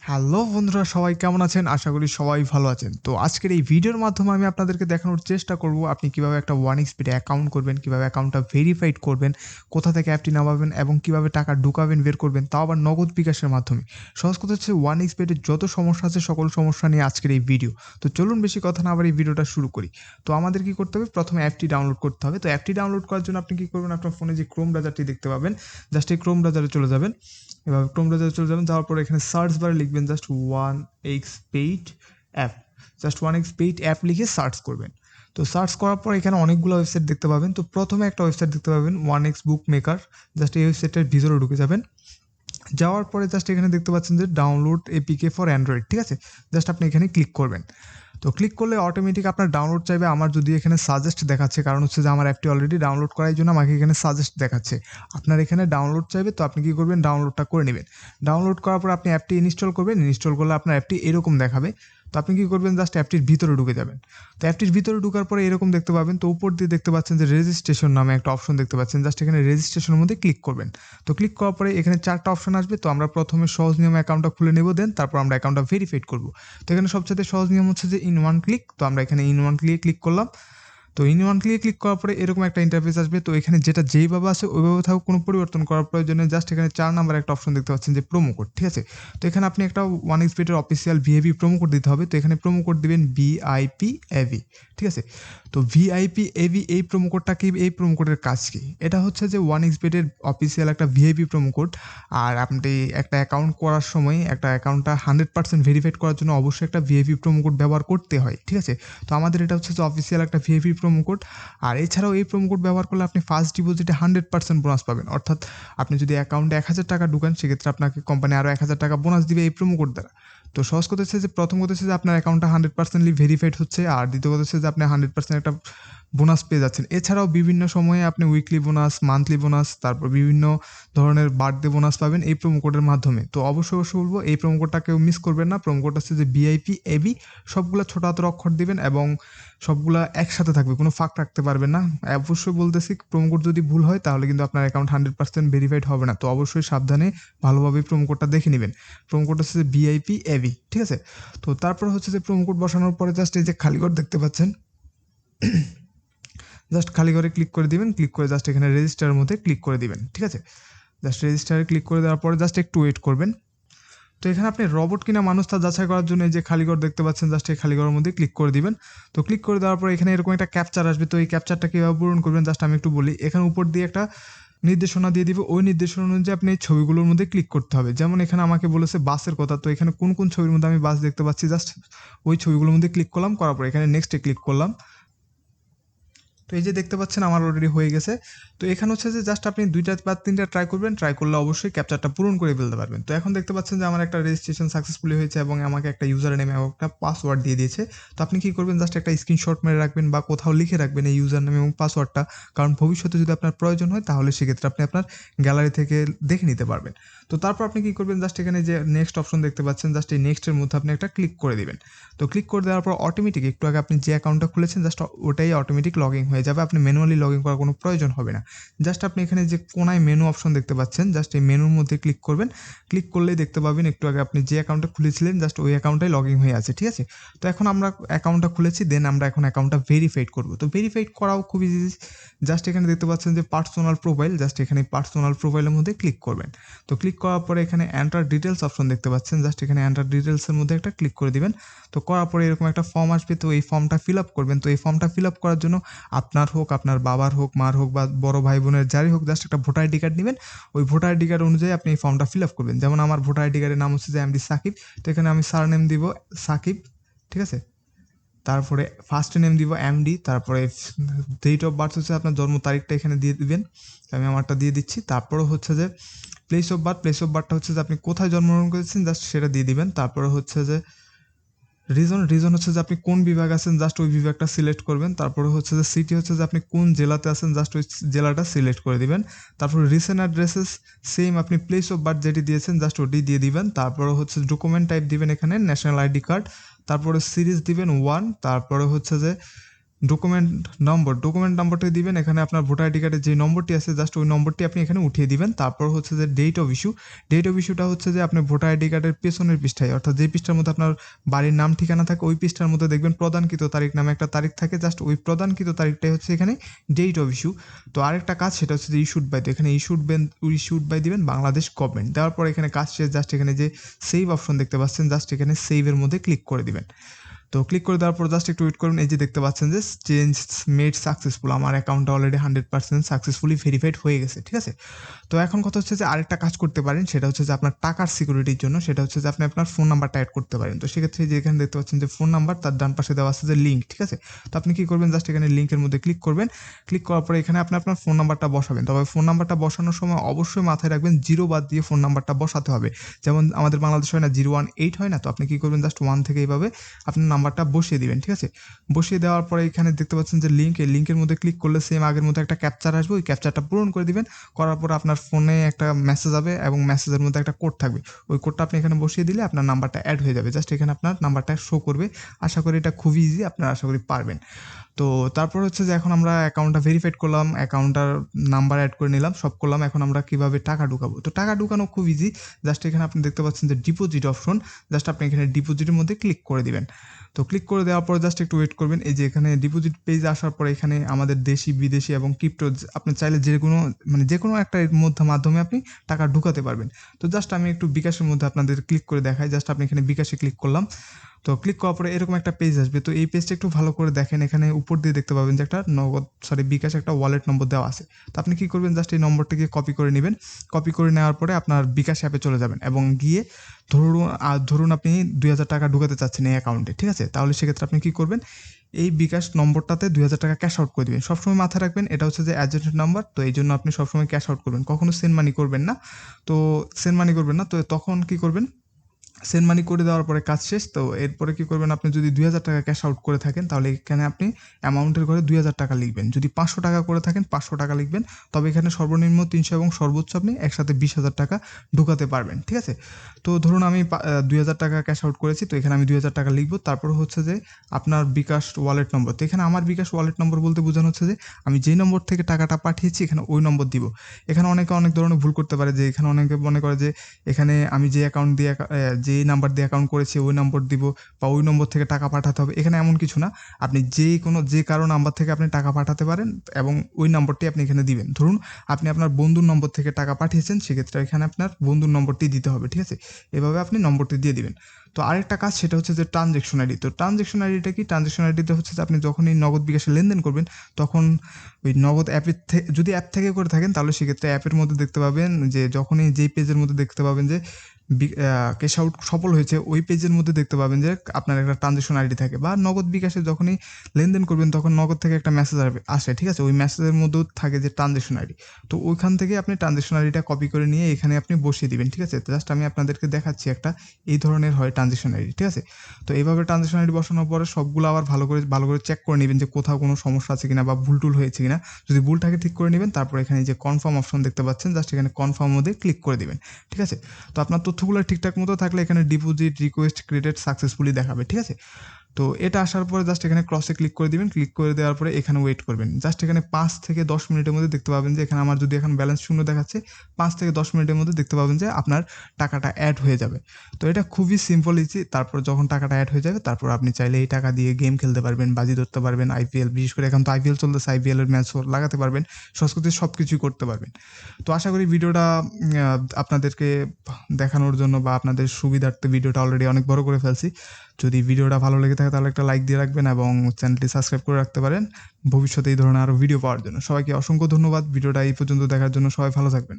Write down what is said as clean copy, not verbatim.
Hello বন্ধুরা, সবাই কেমন আছেন? আশা করি সবাই ভালো আছেন। তো আজকের এই ভিডিওর মাধ্যমে আমি আপনাদেরকে দেখানোর চেষ্টা করব আপনি কিভাবে একটা 1xBet অ্যাকাউন্ট করবেন, কিভাবে অ্যাকাউন্টটা ভেরিফাইড করবেন, কোথা থেকে অ্যাপটি নামাবেন এবং কিভাবে টাকা ঢুকাবেন, বের করবেন, তাও আবার নগদ বিকাশের মাধ্যমে। সহজ কথা হচ্ছে 1xBet এর যত সমস্যা আছে সকল সমস্যা নিয়ে আজকের এই ভিডিও। তো চলুন বেশি কথা না আবার এই ভিডিওটা শুরু করি। তো আমাদের কি করতে হবে? প্রথমে অ্যাপটি ডাউনলোড করতে হবে। তো অ্যাপটি ডাউনলোড করার জন্য আপনি কি করবেন? আপনার ফোনে যে ক্রোম ব্রাউজারটি দেখতে পাবেন, জাস্ট এই ক্রোম ব্রাউজারে চলে যাবেন। এবার ক্রোম ব্রাউজারে চলে যাবেন, যাওয়ার পরে এখানে সার্চ বারে লিখবেন just 1xBet app. Just 1xBet app লিখে সার্চ করবেন। তো সার্চ করার পর এখানে অনেকগুলো ওয়েবসাইট দেখতে পাবেন। তো প্রথমে একটা ওয়েবসাইট দেখতে পাবেন 1x বুকমেকার। জাস্ট এই ওয়েবসাইটের ভিতরে ঢুকে যাবেন। যাওয়ার পরে জাস্ট এখানে দেখতে পাচ্ছেন যে ডাউনলোড এপিকে ফর অ্যান্ড্রয়েড, ঠিক আছে? জাস্ট আপনি এখানে ক্লিক করবেন। তো ক্লিক করলে অটোমেটিক আপনার ডাউনলোড চাইবে। আমার যদি এখানে সাজেস্ট দেখাচ্ছে, কারণ হচ্ছে যে আমার অ্যাপটি অলরেডি ডাউনলোড করার জন্য আমাকে এখানে সাজেস্ট দেখাচ্ছে। আপনার এখানে ডাউনলোড চাইবে, তো আপনি কী করবেন? ডাউনলোডটা করে নেবেন। ডাউনলোড করার পর আপনি অ্যাপটি ইনস্টল করবেন। ইনস্টল করলে আপনার অ্যাপটি এরকম দেখাবে। তো আপনি কী করবেন? জাস্ট অ্যাপটির ভিতরে ঢুকে যাবেন। তো অ্যাপটির ভিতরে ঢোকার পরে এরকম দেখতে পাবেন। তো উপর দিয়ে দেখতে পাচ্ছেন যে রেজিস্ট্রেশন নামে একটা অপশন দেখতে পাচ্ছেন। জাস্ট এখানে রেজিস্ট্রেশনের মধ্যে ক্লিক করবেন। তো ক্লিক করার পরে এখানে 4টা অপশন আসবে। তো আমরা প্রথমে সহজ নিয়মে অ্যাকাউন্টটা খুলে নেব, দেন তারপর আমরা অ্যাকাউন্টটা ভেরিফাইড করব। তো এখানে সবচেয়ে সহজ নিয়ম হচ্ছে যে ইন ওয়ান ক্লিক। তো আমরা এখানে ইন ওয়ান ক্লিক করলাম। তো ইন ওয়ান ক্লিক করার পরে এরকম একটা ইন্টারফেস আসবে। তো এখানে যেটা যেইভাবে আছে ওইভাবে থাকুক, কোনো পরিবর্তন করার প্রয়োজন নেই। জাস্ট এখানে 4 নাম্বার একটা অপশন দেখতে পাচ্ছেন যে প্রোমো কোড, ঠিক আছে? তো এখানে আপনি একটা 1xBet এর অফিসিয়াল ভিআইপি প্রোমো কোড দিতে হবে। তো এখানে প্রোমো কোড দিবেন ভিআইপিএভি, ঠিক আছে? তো ভিআইপিএভি এই প্রোমো কোডটা কি? এই প্রোমো কোডের কাজ কি? এটা হচ্ছে যে 1xBet এর অফিসিয়াল একটা ভিআইপি প্রোমো কোড। আর আপনি একটা অ্যাকাউন্ট করার সময় একটা অ্যাকাউন্টটা 100% ভেরিফাইড করার জন্য অবশ্যই একটা ভিআইপি প্রোমো কোড ব্যবহার করতে হয়, ঠিক আছে? তো আমাদের এটা হচ্ছে যে অফিসিয়াল একটা ভিআইপি প্রোমো কোড। আর এছাড়াও এই প্রোমো কোড ব্যবহার করলে আপনি ফার্স্ট ডিপোজিটে 100% বোনাস পাবেন। অর্থাৎ আপনি যদি অ্যাকাউন্টে 1000 টাকা ঢুকান, সেক্ষেত্রে আপনাকে কোম্পানি আরও 1000 টাকা বোনাস দিবে এই প্রোমো কোড দ্বারা। তো সহজ কথা হচ্ছে যে প্রথম কথা হচ্ছে যে আপনার অ্যাকাউন্টটা 100%লি ভেরিফাইড হচ্ছে, আর দ্বিতীয় কথা হচ্ছে যে আপনি 100% একটা বোনাস পেয়ে যাচ্ছেন। এছাড়াও বিভিন্ন সময়ে আপনি উইকলি বোনাস, মান্থলি বোনাস, তারপর বিভিন্ন ধরনের বার্থডে বোনাস পাবেন এই প্রোমো কোডের মাধ্যমে। তো অবশ্যই বলবো এই প্রোমো কোডটা কেউ মিস করবেন না। প্রোমো কোডটা হচ্ছে যে ভিআইপিএভি। সবগুলা ছোট হাতের অক্ষর দিবেন এবং সবগুলা একসাথে থাকবে, কোনো ফাঁক রাখতে পারবেন না। অবশ্যই বলতেছি, প্রোমো কোড যদি ভুল হয় তাহলে কিন্তু আপনার অ্যাকাউন্ট 100% ভেরিফাইড হবে না। তো অবশ্যই সাবধানে ভালোভাবে প্রোমো কোডটা দেখে নেবেন। প্রোমো কোড হচ্ছে যে ভিআইপিএভি, ঠিক আছে? তো তারপর হচ্ছে যে প্রোমো কোড বসানোর পরে জাস্ট এই যে খালি ঘর দেখতে পাচ্ছেন, জাস্ট খালি ঘরে ক্লিক করে দিবেন। ক্লিক করে জাস্ট এখানে রেজিস্টারের মধ্যে ক্লিক করে দিবেন, ঠিক আছে? জাস্ট রেজিস্টারে ক্লিক করে দেওয়ার পরে জাস্ট একটু ওয়েট করবেন। তো এখানে আপনি রোবট কিনা মানুষ তা যাচাই করার জন্য এই যে খালিঘর দেখতে পাচ্ছেন, জাস্ট এই খালিঘরের মধ্যে ক্লিক করে দিবেন। তো ক্লিক করে দেওয়ার পর এখানে এরকম একটা ক্যাপচার আসবে। তো এই ক্যাপচারটা কীভাবে পূরণ করবেন জাস্ট আমি একটু বলি। এখানে উপর দিয়ে একটা নির্দেশনা দিয়ে দিবে। ওই নির্দেশনা অনুযায়ী আপনি এই ছবিগুলোর মধ্যে ক্লিক করতে হবে। যেমন এখানে আমাকে বলেছে বাসের কথা। তো এখানে কোন কোন ছবির মধ্যে আমি বাস দেখতে পাচ্ছি, জাস্ট ওই ছবিগুলোর মধ্যে ক্লিক করলাম। করার পর এখানে নেক্সটে ক্লিক করলাম। তো এই যে দেখতে পাচ্ছেন আমার অলরেডি হয়ে গেছে। তো এখানে হচ্ছে যে জাস্ট আপনি 2টা বা 3টা ট্রাই করবেন। ট্রাই করলে অবশ্যই ক্যাপচারটা পূরণ করে ফেলতে পারবেন। তো এখন দেখতে পাচ্ছেন যে আমার একটা রেজিস্ট্রেশন সাকসেসফুলি হয়েছে এবং আমাকে একটা ইউজার নেম এবং একটা পাসওয়ার্ড দিয়ে দিয়েছে। তো আপনি কী করবেন? জাস্ট একটা স্ক্রিনশট মেরে রাখবেন বা কোথাও লিখে রাখবেন এই ইউজার নেম এবং পাসওয়ার্ডটা। কারণ ভবিষ্যতে যদি আপনার প্রয়োজন হয় তাহলে সেক্ষেত্রে আপনি আপনার গ্যালারি থেকে দেখে নিতে পারবেন। তো তারপর আপনি কী করবেন? জাস্ট এখানে যে নেক্সট অপশন দেখতে পাচ্ছেন, জাস্ট এই নেক্সটের মধ্যে আপনি একটা ক্লিক করে দিবেন। তো ক্লিক করে দেওয়ার পর অটোমেটিক একটু আগে আপনি যে অ্যাকাউন্টটা খুলেছেন জাস্ট ওটাই অটোমেটিক লগ ইন হয়ে যাবে। আপনি ম্যানুয়ালি লগ ইন করার কোনো প্রয়োজন হবে না। জাস্ট আপনি এখানে যে কোনায় মেনু অপশন দেখতে পাচ্ছেন, জাস্ট এই মেনুর মধ্যে ক্লিক করবেন। ক্লিক করলেই দেখতে পাবেন একটু আগে আপনি যে অ্যাকাউন্টটা খুলেছিলেন জাস্ট ওই অ্যাকাউন্টটাই লগ ইন হয়ে আছে, ঠিক আছে? তো এখন আমরা অ্যাকাউন্টটা খুলেছি, দেন আমরা এখন অ্যাকাউন্টটা ভেরিফাইড করব। তো ভেরিফাইড করাও খুব ইজি। জাস্ট এখানে দেখতে পাচ্ছেন যে পার্সোনাল প্রোফাইল, জাস্ট এখানে পার্সোনাল প্রোফাইলের মধ্যে ক্লিক করবেন। তো ক্লিক করার পরে এখানে এন্টার ডিটেলস অপশন দেখতে পাচ্ছেন, জাস্ট এখানে এন্টার ডিটেলসের মধ্যে একটা ক্লিক করে দিবেন। তো করার পরে এরকম একটা ফর্ম আসবে। তো এই ফর্মটা ফিল আপ করবেন। তো এই ফর্মটা ফিল আপ করার জন্য আপনার হোক, আপনার বাবার হোক, মার হোক বা বড় ভাই বোনের যারই হোক, জাস্ট একটা ভোটার আইডি কার্ড নেবেন। ওই ভোটার আইডি কার্ড অনুযায়ী আপনি এই ফর্মটা ফিল আপ করবেন। যেমন আমার ভোটার আইডি কার্ডের নাম হচ্ছে যে এমডি সাকিব। তো এখানে আমি সারনেম দিব সাকিব, ঠিক আছে? তারপরে ফার্স্ট নেম দিব এমডি। তারপরে ডেট অফ বার্থ হচ্ছে আপনার জন্ম তারিখটা এখানে দিয়ে দিবেন। আমি আমারটা দিয়ে দিচ্ছি। তারপরে হচ্ছে যে প্লেস অফ বার্থটা হচ্ছে যে আপনি কোথায় জন্মগ্রহণ করেছেন জাস্ট সেটা দিয়ে দিবেন। তারপরে হচ্ছে যে রিজন হচ্ছে যে আপনি কোন বিভাগ আছেন জাস্ট ওই বিভাগটা সিলেক্ট করবেন। তারপরে হচ্ছে যে সিটি হচ্ছে যে আপনি কোন জেলাতে আছেন জাস্ট ওই জেলাটা সিলেক্ট করে দিবেন। তারপরে রিসেন্ট অ্যাড্রেসেস সেম আপনি প্লেস অফ বার্থ যেটি দিয়েছেন জাস্ট ওটি দিয়ে দিবেন। তারপরে হচ্ছে ডকুমেন্ট টাইপ দিবেন এখানে ন্যাশনাল আইডি কার্ড। তারপরে সিরিজ দিবেন 1। তারপরে হচ্ছে যে ডকুমেন্ট নম্বরটি দিবেন। এখানে আপনার ভোটার আইডি কার্ডের যে নম্বরটি আছে জাস্ট ওই নম্বরটি আপনি এখানে উঠিয়ে দিবেন। তারপর হচ্ছে যে ডেট অফ ইস্যুটা হচ্ছে যে আপনার ভোটার আইডি কার্ডের পেছনের পৃষ্ঠায়, অর্থাৎ যে পৃষ্ঠার মধ্যে আপনার বাড়ির নাম ঠিকানা থাকে ওই পৃষ্ঠার মধ্যে দেখবেন প্রদানকৃত তারিখ নামে একটা তারিখ থাকে, জাস্ট ওই প্রদানকৃত তারিখটাই হচ্ছে এখানে ডেট অফ ইস্যু। তো আরেকটা কাজ সেটা হচ্ছে যে ইস্যুড বাই, তো এখানে ইস্যুড বাই দিবেন বাংলাদেশ গভর্নমেন্ট। দেওয়ার পর এখানে কাজ শেষ, জাস্ট এখানে যে সেভ অপশন দেখতে পাচ্ছেন জাস্ট এখানে সেভের মধ্যে ক্লিক করে দিবেন। তো ক্লিক করে দেওয়ার পর জাস্ট একটু ওয়েট করবেন। এই যে দেখতে পাচ্ছেন যে চেঞ্জ মেড সাকসেসফুল, আমার অ্যাকাউন্টটা অলরেডি 100% সাকসেসফুলি ভেরিফাইড হয়ে গেছে, ঠিক আছে। তো এখন কথা হচ্ছে যে আরেকটা কাজ করতে পারেন, সেটা হচ্ছে যে আপনার টাকার সিকিউরিটির জন্য, সেটা হচ্ছে যে আপনি আপনার ফোন নাম্বারটা অ্যাড করতে পারেন। তো সেক্ষেত্রে যে এখানে দেখতে পাচ্ছেন যে ফোন নাম্বার, তার ডান পাশে দেওয়া আছে যে লিঙ্ক, ঠিক আছে। তো আপনি কি করবেন, জাস্ট এখানে লিঙ্কের মধ্যে ক্লিক করবেন। ক্লিক করার পরে এখানে আপনি আপনার ফোন নাম্বারটা বসাবেন। তবে ফোন নাম্বারটা বসানোর সময় অবশ্যই মাথায় রাখবেন 0 বাদ দিয়ে ফোন নাম্বারটা বসাতে হবে। যেমন আমাদের বাংলাদেশে হয় না 018 হয় না, তো আপনি কি করবেন, জাস্ট 1 থেকে এইভাবে আপনার নাম্বারটা বসিয়ে দিবেন, ঠিক আছে। বসিয়ে দেওয়ার পরে এখানে দেখতে পাচ্ছেন যে এই লিঙ্কের মধ্যে ক্লিক করলে সেম আগের মতো একটা ক্যাপচার আসবে, ওই ক্যাপচারটা পূরণ করে দিবেন। করার পর আপনার ফোনে একটা মেসেজ যাবে এবং মেসেজের মধ্যে একটা কোড থাকবে, ওই কোডটা আপনি এখানে বসিয়ে দিলে আপনার নাম্বারটা অ্যাড হয়ে যাবে। জাস্ট এখানে আপনার নাম্বারটা শো করবে। আশা করি এটা খুবই ইজি, আপনারা আশা করি পারবেন। তো তারপর হচ্ছে যে এখন আমরা অ্যাকাউন্টটা ভেরিফাইড করলাম, অ্যাকাউন্টটার নাম্বার অ্যাড করে নিলাম, সব করলাম। এখন আমরা কিভাবে টাকা ঢুকাবো, তো টাকা ঢুকানো খুব ইজি। জাস্ট এখানে আপনি দেখতে পাচ্ছেন যে ডিপোজিট অপশন, জাস্ট আপনি এখানে ডিপোজিটের মধ্যে ক্লিক করে দিবেন। তো ক্লিক করে দেওয়ার পর জাস্ট একটু ওয়েট করবেন। এই যে এখানে ডিপোজিট পেজ আসার পরে এখানে আমাদের দেশি বিদেশি এবং ক্রিপ্টো আপনি চাইলে যে কোনো একটা মাধ্যমে আপনি টাকা ঢুকাতে পারবেন। তো জাস্ট আমি একটু বিকাশের মধ্যে আপনাদের ক্লিক করে দেখাই। জাস্ট আপনি এখানে বিকাশে ক্লিক করলাম। তো ক্লিক করার পরে এরকম একটা পেজ আসবে। তো এই পেজটা একটু ভালো করে দেখেন, এখানে উপর দিয়ে দেখতে পাবেন যে একটা বিকাশ একটা ওয়ালেট নম্বর দেওয়া আছে। তো আপনি কি করবেন, জাস্ট এই নম্বরটাকে কপি করে নেবেন। কপি করে নেওয়ার পরে আপনার বিকাশ অ্যাপে চলে যাবেন এবং গিয়ে ধরুন আপনি 2000 টাকা ঢুকাতে চাচ্ছেন এই অ্যাকাউন্টে, ঠিক আছে। তাহলে সেক্ষেত্রে আপনি কি করবেন, এই বিকাশ নম্বরটাতে 2000 টাকা ক্যাশ আউট করে দিবেন। সবসময় মাথায় রাখবেন এটা হচ্ছে যে এজেন্টের নাম্বার, তো এই জন্য আপনি সবসময় ক্যাশ আউট করবেন, কখনো সেন্ড মানি করবেন না। তো তখন কি করবেন, সেন্ড মানি করে দেওয়ার পরে কাজ শেষ। তো এরপরে কি করবেন, আপনি যদি 2000 টাকা ক্যাশ আউট করে থাকেন তাহলে এখানে আপনি অ্যামাউন্টের ঘরে 2000 টাকা লিখবেন। যদি 500 টাকা করে থাকেন 500 টাকা লিখবেন। তবে এখানে সর্বনিম্ন 300 এবং সর্বোচ্চ আপনি একসাথে 20,000 টাকা ঢুকাতে পারবেন, ঠিক আছে। তো ধরুন আমি 2000 টাকা ক্যাশ আউট করেছি, তো এখানে আমি 2000 টাকা লিখবো। তারপর হচ্ছে যে আপনার বিকাশ ওয়ালেট নম্বর, তো এখানে আমার বিকাশ ওয়ালেট নম্বর বলতে বোঝানো হচ্ছে যে আমি যেই নম্বর থেকে টাকাটা পাঠিয়েছি এখানে ওই নম্বর দিব। এখানে অনেকে অনেক ধরনের ভুল করতে পারে, যে এখানে অনেকে মনে করে যে এখানে আমি যে অ্যাকাউন্ট দিয়ে যে নাম্বার দিয়ে অ্যাকাউন্ট করেছি ওই নম্বর দিব বা ওই নম্বর থেকে টাকা পাঠাতে হবে, এখানে এমন কিছু না। আপনি যে কারো নাম্বার থেকে আপনি টাকা পাঠাতে পারেন এবং ওই নম্বরটি আপনি এখানে দিবেন। ধরুন আপনি আপনার বন্ধুর নম্বর থেকে টাকা পাঠিয়েছেন, সেক্ষেত্রে এখানে আপনার বন্ধুর নম্বরটি দিতে হবে, ঠিক আছে। এভাবে আপনি নম্বরটি দিয়ে দিবেন। তো আরেকটা কাজ সেটা হচ্ছে যে ট্রানজ্যাকশন আইডি। তো ট্রানজ্যাকশন আইডিটা কি, ট্রানজ্যাকশন আইডিতে হচ্ছে যে আপনি যখনই নগদ বিকাশে লেনদেন করবেন তখন ওই নগদ অ্যাপের যদি অ্যাপ থেকে করে থাকেন তাহলে সেক্ষেত্রে অ্যাপের মধ্যে দেখতে পাবেন যে যখনই যেই পেজের মধ্যে দেখতে পাবেন যে ক্যাশ আউট সফল হয়েছে, ওই পেজের মধ্যে দেখতে পাবেন যে আপনার একটা ট্রানজ্যাকশন আইডি থাকে। বা নগদ বিকাশে যখনই লেনদেন করবেন তখন নগদ থেকে একটা মেসেজ আসে, ঠিক আছে। ওই মেসেজের মধ্যেও থাকে যে ট্রানজ্যাকশন আইডি। তো ওইখান থেকে আপনি ট্রানজ্যাকশন আইডিটা কপি করে নিয়ে এখানে আপনি বসিয়ে দিবেন, ঠিক আছে। জাস্ট আমি আপনাদেরকে দেখাচ্ছি একটা এই ধরনের হয় ট্রানজ্যাকশন আইডি, ঠিক আছে। তো এইভাবে ট্রানজ্যাকশন আইডি বসানোর পরে সবগুলো আবার ভালো করে চেক করে নেবেন যে কোথাও কোনো সমস্যা আছে কিনা বা ভুল টুল হয়েছে কিনা। যদি ভুল থাকে ঠিক করে নেবেন। তারপর এখানে যে কনফার্ম অপশন দেখতে পাচ্ছেন, জাস্ট এখানে কনফার্ম মধ্যে ক্লিক করে দিবেন, ঠিক আছে। তো আপনার তথ্যগুলো ঠিকঠাক মতো থাকলে এখানে ডিপোজিট রিকোয়েস্ট ক্রেডিট সাকসেসফুলি দেখাবে, ঠিক আছে। তো এটা আসার পরে জাস্ট এখানে ক্রসে ক্লিক করে দিবেন। ক্লিক করে দেওয়ার পরে এখানে ওয়েট করবেন। জাস্ট এখানে 5 থেকে 10 মিনিটের মধ্যে দেখতে পাবেন যে এখানে আমার যদি এখন ব্যালেন্স শূন্য দেখাচ্ছে, 5 থেকে 10 মিনিটের মধ্যে দেখতে পাবেন যে আপনার টাকাটা অ্যাড হয়ে যাবে। তো এটা খুবই সিম্পল ইজি। তারপর যখন টাকাটা অ্যাড হয়ে যাবে তারপর আপনি চাইলে এই টাকা দিয়ে গেম খেলতে পারবেন, বাজি ধরতে পারবেন, আইপিএল, বিশেষ করে এখন তো আইপিএল চলতেছে, আইপিএলের ম্যাচও লাগাতে পারবেন, সংস্কৃতির সব কিছুই করতে পারবেন। তো আশা করি ভিডিওটা আপনাদেরকে দেখানোর জন্য বা আপনাদের সুবিধার্থে ভিডিওটা অলরেডি অনেক বড় করে ফেলছি। যদি ভিডিওটা ভালো লেগে থাকে তাহলে একটা লাইক দিয়ে রাখবেন এবং চ্যানেলটি সাবস্ক্রাইব করে রাখতে পারেন ভবিষ্যতে এই ধরনের আরও ভিডিও পাওয়ার জন্য। সবাইকে অসংখ্য ধন্যবাদ ভিডিওটা এই পর্যন্ত দেখার জন্য। সবাই ভালো থাকবেন।